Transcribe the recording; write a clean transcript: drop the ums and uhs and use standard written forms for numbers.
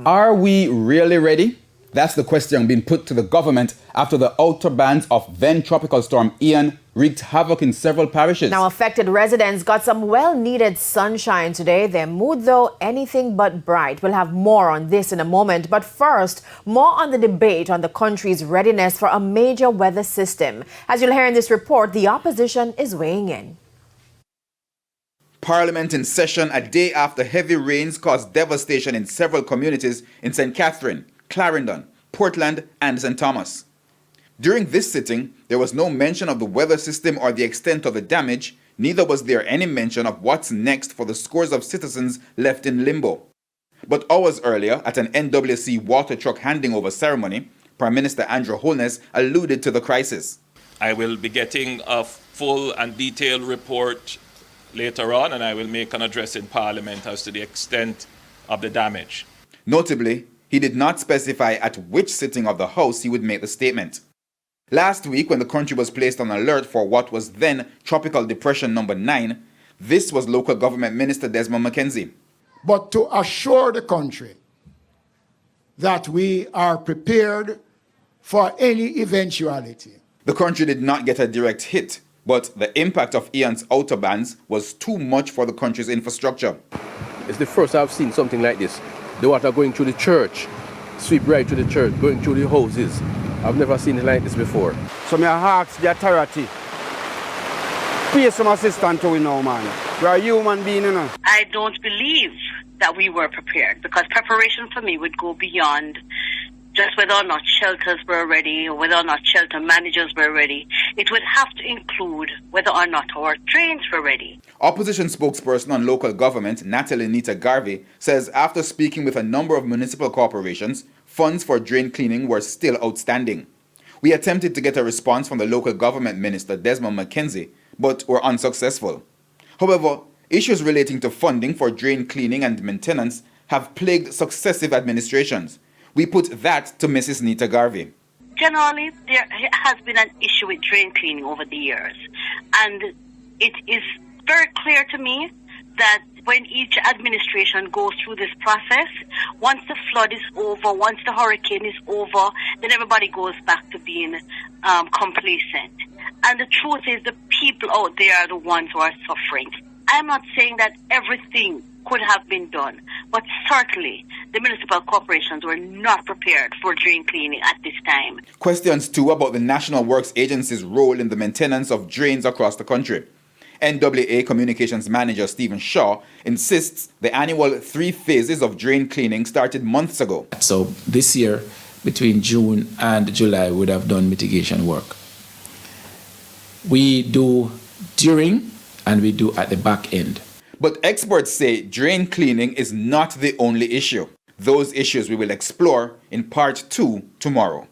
Are we really ready? That's the question being put to the government after the outer bands of then tropical storm Ian wreaked havoc in several parishes. Now affected residents got some well-needed sunshine today. Their mood, though, anything but bright. We'll have more on this in a moment. But first, more on the debate on the country's readiness for a major weather system. As you'll hear in this report, the opposition is weighing in. Parliament in session a day after heavy rains caused devastation in several communities in St. Catherine, Clarendon, Portland, and St. Thomas. During this sitting, there was no mention of the weather system or the extent of the damage, neither was there any mention of what's next for the scores of citizens left in limbo. But hours earlier, at an NWC water truck handing over ceremony, Prime Minister Andrew Holness alluded to the crisis. I will be getting a full and detailed report later on, and I will make an address in Parliament as to the extent of the damage. Notably, he did not specify at which sitting of the House he would make the statement. Last week, when the country was placed on alert for what was then Tropical Depression number 9, this was Local Government Minister Desmond McKenzie. But to assure the country that we are prepared for any eventuality. The country did not get a direct hit, but the impact of Ian's outer bands was too much for the country's infrastructure. It's the first I've seen something like this. The water going through the church, sweep right through the church, going through the houses. I've never seen it like this before. So I ask the authority, pay some assistance to we now, man. We are human beings, you know. I don't believe that we were prepared, because preparation for me would go beyond just whether or not shelters were ready or whether or not shelter managers were ready. It would have to include whether or not our drains were ready. Opposition spokesperson on local government, Natalie Nita Garvey, says after speaking with a number of municipal corporations, funds for drain cleaning were still outstanding. We attempted to get a response from the local government minister, Desmond McKenzie, but were unsuccessful. However, issues relating to funding for drain cleaning and maintenance have plagued successive administrations. We put that to Mrs. Nita Garvey. Generally, there has been an issue with drain cleaning over the years. And it is very clear to me that when each administration goes through this process, once the flood is over, once the hurricane is over, then everybody goes back to being complacent. And the truth is the people out there are the ones who are suffering. I'm not saying that everything could have been done, but certainly the municipal corporations were not prepared for drain cleaning at this time. Questions too about the National Works Agency's role in the maintenance of drains across the country. NWA Communications Manager Stephen Shaw insists the annual 3 phases of drain cleaning started months ago. So this year, between June and July, we would have done mitigation work. We do during and we do at the back end. But experts say drain cleaning is not the only issue. Those issues we will explore in part 2 tomorrow.